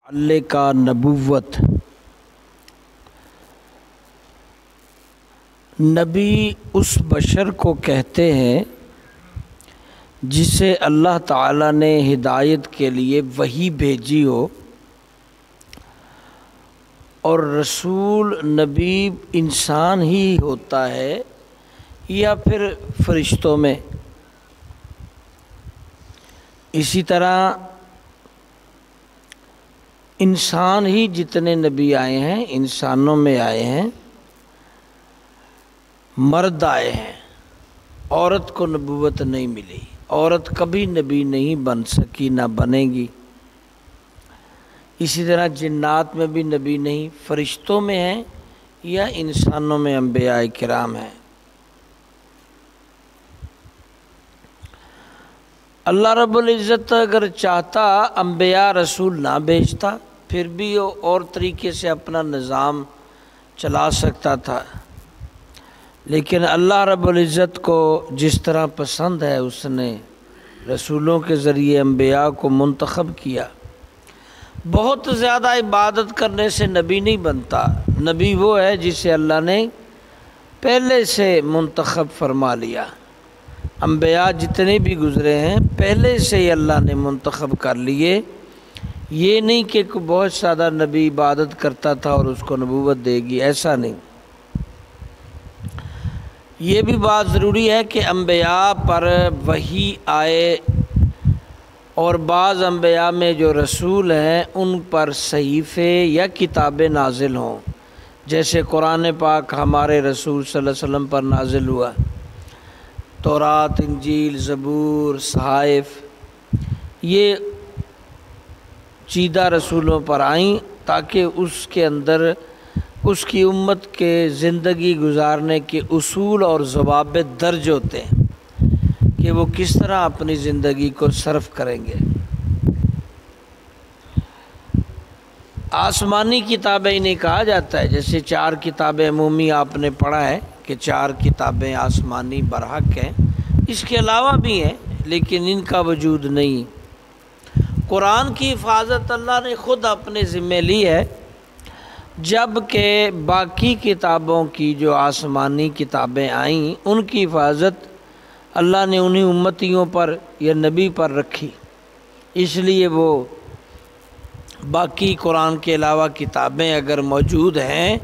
اللہ کا نبوت۔ نبی اس بشر کو کہتے ہیں جسے اللہ تعالیٰ نے ہدایت کے لیے وحی بھیجی ہو، اور رسول نبی انسان ہی ہوتا ہے یا پھر فرشتوں میں۔ اسی طرح انسان ہی جتنے نبی آئے ہیں انسانوں میں آئے ہیں، مرد آئے ہیں، عورت کو نبوت نہیں ملی، عورت کبھی نبی نہیں بن سکی، نہ بنے گی۔ اسی طرح جنات میں بھی نبی نہیں، فرشتوں میں ہیں یا انسانوں میں انبیاء کرام ہیں۔ اللہ رب العزت اگر چاہتا انبیاء رسول نہ بھیجتا، پھر بھی وہ اور طریقے سے اپنا نظام چلا سکتا تھا، لیکن اللہ رب العزت کو جس طرح پسند ہے اس نے رسولوں کے ذریعے انبیاء کو منتخب کیا۔ بہت زیادہ عبادت کرنے سے نبی نہیں بنتا، نبی وہ ہے جسے اللہ نے پہلے سے منتخب فرما لیا۔ انبیاء جتنے بھی گزرے ہیں پہلے سے ہی اللہ نے منتخب کر لیے، یہ نہیں کہ بہت زیادہ نبی عبادت کرتا تھا اور اس کو نبوت دے گی، ایسا نہیں۔ یہ بھی بات ضروری ہے کہ انبیاء پر وحی آئے، اور بعض انبیاء میں جو رسول ہیں ان پر صحیفے یا کتابیں نازل ہوں، جیسے قرآن پاک ہمارے رسول صلی اللہ علیہ وسلم پر نازل ہوا، تورات، انجیل، زبور، صحائف، یہ چیدہ رسولوں پر آئیں تاکہ اس کے اندر اس کی امت کے زندگی گزارنے کے اصول اور ضوابط درج ہوتے ہیں کہ وہ کس طرح اپنی زندگی کو صرف کریں گے۔ آسمانی کتابیں انہیں کہا جاتا ہے، جیسے 4 کتابیں عمومی آپ نے پڑھا ہے کہ 4 کتابیں آسمانی برحق ہیں، اس کے علاوہ بھی ہیں لیکن ان کا وجود نہیں۔ قرآن کی حفاظت اللہ نے خود اپنے ذمہ لی ہے، جبکہ باقی کتابوں کی جو آسمانی کتابیں آئیں ان کی حفاظت اللہ نے انہی امتیوں پر یا نبی پر رکھی، اس لیے وہ باقی قرآن کے علاوہ کتابیں اگر موجود ہیں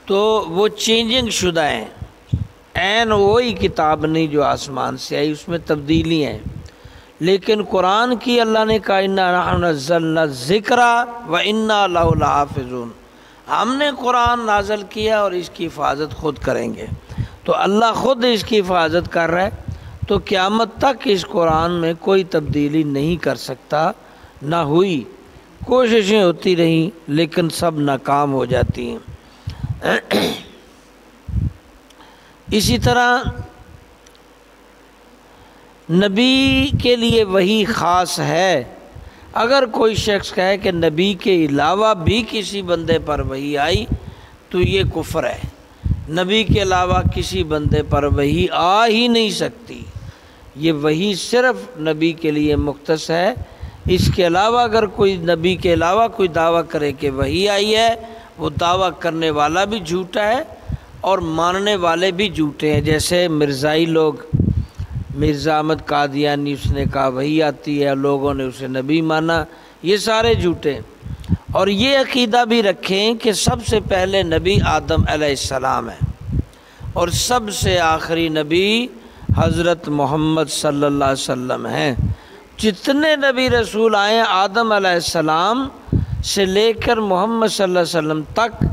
تو وہ چینجنگ شدہ ہیں، عین وہی کتاب نہیں جو آسمان سے آئی، اس میں تبدیلی ہیں۔ لیکن قرآن کی اللہ نے کہا اِنَّا نَحْنُ نَزَّلْنَا الذِّکْرَ وَإِنَّا لَهُ لَحَافِظُونَ، ہم نے قرآن نازل کیا اور اس کی حفاظت خود کریں گے۔ تو اللہ خود اس کی حفاظت کر رہا ہے، تو قیامت تک اس قرآن میں کوئی تبدیلی نہیں کر سکتا، نہ ہوئی، کوششیں ہوتی رہیں لیکن سب ناکام ہو جاتی ہیں۔ اسی طرح نبی کے لیے وہی خاص ہے، اگر کوئی شخص کہے کہ نبی کے علاوہ بھی کسی بندے پر وحی آئی تو یہ کفر ہے۔ نبی کے علاوہ کسی بندے پر وحی آ ہی نہیں سکتی، یہ وحی صرف نبی کے لیے مختص ہے۔ اس کے علاوہ اگر کوئی نبی کے علاوہ کوئی دعویٰ کرے کہ وحی آئی ہے، وہ دعویٰ کرنے والا بھی جھوٹا ہے اور ماننے والے بھی جھوٹے ہیں، جیسے مرزائی لوگ، مرزا احمد قادیانی، اس نے کہا وحی آتی ہے، لوگوں نے اسے نبی مانا، یہ سارے جھوٹے ہیں۔ اور یہ عقیدہ بھی رکھیں کہ سب سے پہلے نبی آدم علیہ السلام ہے اور سب سے آخری نبی حضرت محمد صلی اللہ علیہ وسلم ہیں۔ جتنے نبی رسول آئے آدم علیہ السلام سے لے کر محمد صلی اللہ علیہ وسلم تک،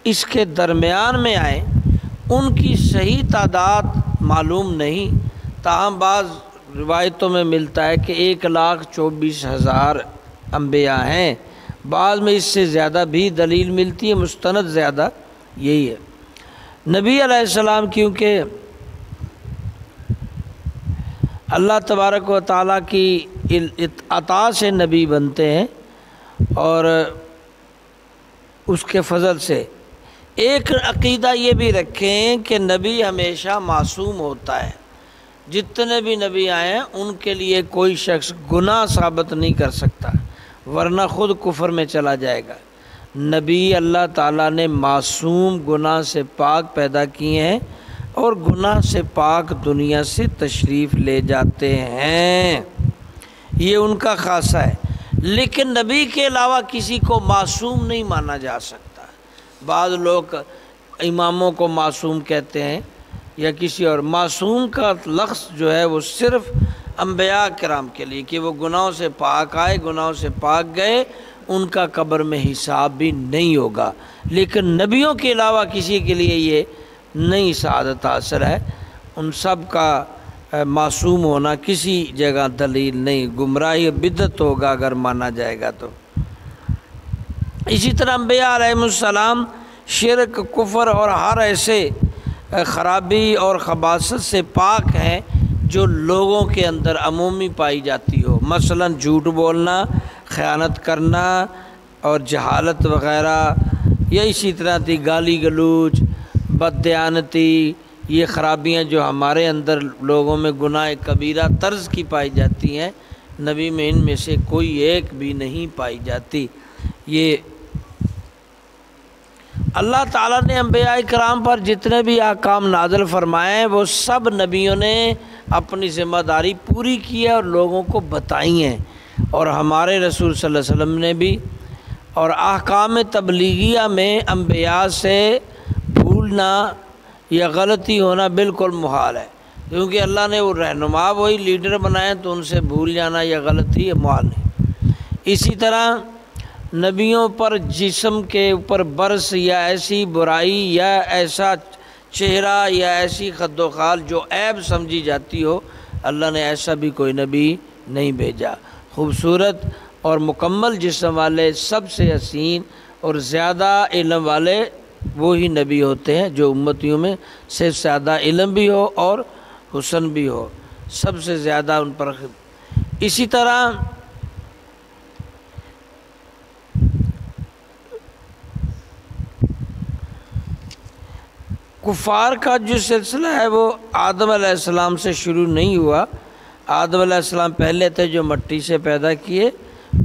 اس کے درمیان میں آئے، ان کی صحیح تعداد معلوم نہیں، تاہم بعض روایتوں میں ملتا ہے کہ 1,24,000 انبیاء ہیں، بعض میں اس سے زیادہ بھی دلیل ملتی ہے، مستند زیادہ یہی ہے۔ نبی علیہ السلام کیونکہ اللہ تبارک و تعالیٰ کی عطا سے نبی بنتے ہیں اور اس کے فضل سے، ایک عقیدہ یہ بھی رکھیں کہ نبی ہمیشہ معصوم ہوتا ہے، جتنے بھی نبی آئے ہیں ان کے لیے کوئی شخص گناہ ثابت نہیں کر سکتا، ورنہ خود کفر میں چلا جائے گا۔ نبی اللہ تعالیٰ نے معصوم، گناہ سے پاک پیدا کیے ہیں اور گناہ سے پاک دنیا سے تشریف لے جاتے ہیں، یہ ان کا خاصہ ہے۔ لیکن نبی کے علاوہ کسی کو معصوم نہیں مانا جا سکتا۔ بعض لوگ اماموں کو معصوم کہتے ہیں یا کسی اور۔ معصوم کا لفظ جو ہے وہ صرف انبیاء کرام کے لیے کہ وہ گناہوں سے پاک آئے، گناہوں سے پاک گئے، ان کا قبر میں حساب بھی نہیں ہوگا۔ لیکن نبیوں کے علاوہ کسی کے لیے یہ نہیں سعادت حاصل ہے۔ ان سب کا معصوم ہونا کسی جگہ دلیل نہیں، گمراہی بدعت ہوگا اگر مانا جائے گا تو۔ اسی طرح انبیاء علیہ السلام شرک، کفر اور ہر ایسے خرابی اور خباثت سے پاک ہیں جو لوگوں کے اندر عمومی پائی جاتی ہو، مثلا جھوٹ بولنا، خیانت کرنا اور جہالت وغیرہ، یا اسی طرح تھی گالی گلوچ، بددیانتی، یہ خرابیاں جو ہمارے اندر لوگوں میں گناہ کبیرہ طرز کی پائی جاتی ہیں، نبی میں ان میں سے کوئی ایک بھی نہیں پائی جاتی۔ یہ اللہ تعالیٰ نے انبیاء کرام پر جتنے بھی احکام نازل فرمائے ہیں وہ سب نبیوں نے اپنی ذمہ داری پوری کی ہے اور لوگوں کو بتائی ہیں، اور ہمارے رسول صلی اللہ علیہ وسلم نے بھی۔ اور احکام تبلیغیہ میں انبیاء سے بھولنا یا غلطی ہونا بالکل محال ہے، کیونکہ اللہ نے وہ رہنما، وہی لیڈر بنائے، تو ان سے بھول جانا یا غلطی ہے محال نہیں۔ اسی طرح نبیوں پر جسم کے اوپر برس یا ایسی برائی یا ایسا چہرہ یا ایسی خد و خال جو عیب سمجھی جاتی ہو، اللہ نے ایسا بھی کوئی نبی نہیں بھیجا۔ خوبصورت اور مکمل جسم والے، سب سے حسین اور زیادہ علم والے وہی نبی ہوتے ہیں جو امتیوں میں سے زیادہ علم بھی ہو اور حسن بھی ہو، سب سے زیادہ ان پر۔ اسی طرح کفار کا جو سلسلہ ہے وہ آدم علیہ السلام سے شروع نہیں ہوا۔ آدم علیہ السلام پہلے تھے جو مٹی سے پیدا کیے،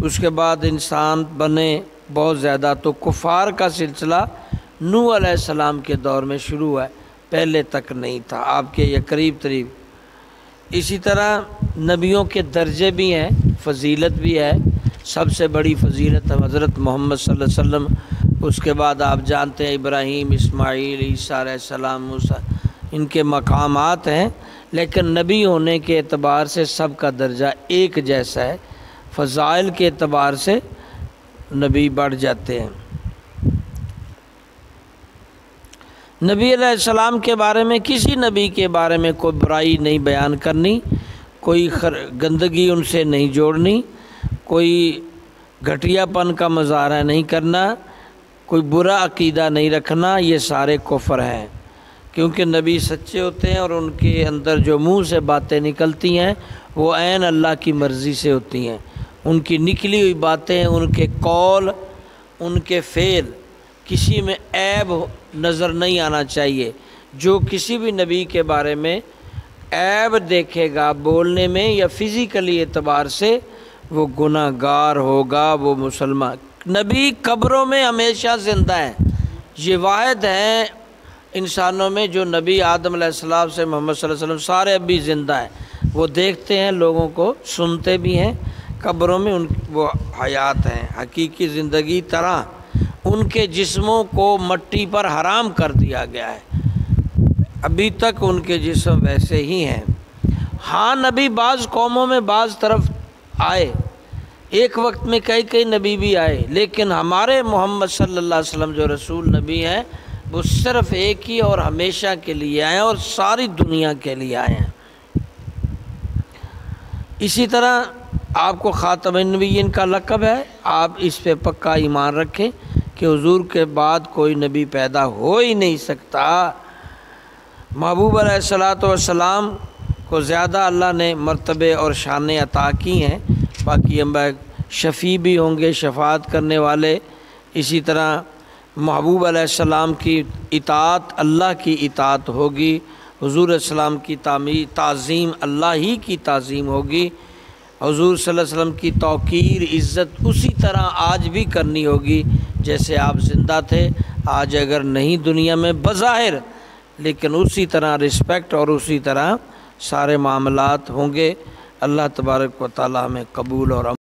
اس کے بعد انسان بنے بہت زیادہ، تو کفار کا سلسلہ نوح علیہ السلام کے دور میں شروع ہوا ہے، پہلے تک نہیں تھا آپ کے یہ قریب قریب۔ اسی طرح نبیوں کے درجے بھی ہیں، فضیلت بھی ہے۔ سب سے بڑی فضیلت حضرت محمد صلی اللہ علیہ وسلم، اس کے بعد آپ جانتے ہیں ابراہیم، اسماعیل، عیسیٰ علیہ السلام، موسیٰ، ان کے مقامات ہیں، لیکن نبی ہونے کے اعتبار سے سب کا درجہ ایک جیسا ہے، فضائل کے اعتبار سے نبی بڑھ جاتے ہیں۔ نبی علیہ السلام کے بارے میں، کسی نبی کے بارے میں کوئی برائی نہیں بیان کرنی، کوئی گندگی ان سے نہیں جوڑنی، کوئی گھٹیا پن کا مظاہرہ نہیں کرنا، کوئی برا عقیدہ نہیں رکھنا، یہ سارے کفر ہیں، کیونکہ نبی سچے ہوتے ہیں اور ان کے اندر جو منہ سے باتیں نکلتی ہیں وہ عین اللہ کی مرضی سے ہوتی ہیں۔ ان کی نکلی ہوئی باتیں، ان کے قول، ان کے فعل، کسی میں عیب نظر نہیں آنا چاہیے۔ جو کسی بھی نبی کے بارے میں عیب دیکھے گا بولنے میں یا فزیکلی اعتبار سے، وہ گناہ گار ہوگا، وہ مسلمان۔ نبی قبروں میں ہمیشہ زندہ ہیں، یہ واحد ہیں انسانوں میں جو نبی آدم علیہ السلام سے محمد صلی اللہ علیہ وسلم سارے اب بھی زندہ ہیں، وہ دیکھتے ہیں لوگوں کو، سنتے بھی ہیں، قبروں میں وہ حیات ہیں، حقیقی زندگی طرح۔ ان کے جسموں کو مٹی پر حرام کر دیا گیا ہے، ابھی تک ان کے جسم ویسے ہی ہیں۔ ہاں نبی بعض قوموں میں بعض طرف آئے، ایک وقت میں کئی نبی بھی آئے، لیکن ہمارے محمد صلی اللہ علیہ وسلم جو رسول نبی ہیں وہ صرف ایک ہی اور ہمیشہ کے لیے آئے ہیں اور ساری دنیا کے لیے آئے ہیں۔ اسی طرح آپ کو خاتم النبیین کا لقب ہے، آپ اس پہ پکا ایمان رکھیں کہ حضور کے بعد کوئی نبی پیدا ہو ہی نہیں سکتا۔ محبوب علیہ الصلوۃ والسلام کو زیادہ اللہ نے مرتبے اور شانیں عطا کی ہیں، باقی انبیاء شفیع بھی ہوں گے، شفاعت کرنے والے۔ اسی طرح محبوب علیہ السلام کی اطاعت اللہ کی اطاعت ہوگی، حضور السلام کی تعظیم اللہ ہی کی تعظیم ہوگی، حضور صلی اللہ علیہ وسلم کی توقیر عزت اسی طرح آج بھی کرنی ہوگی جیسے آپ زندہ تھے، آج اگر نہیں دنیا میں بظاہر، لیکن اسی طرح رسپیکٹ اور اسی طرح سارے معاملات ہوں گے۔ اللہ تبارک و تعالی ہمیں قبول اور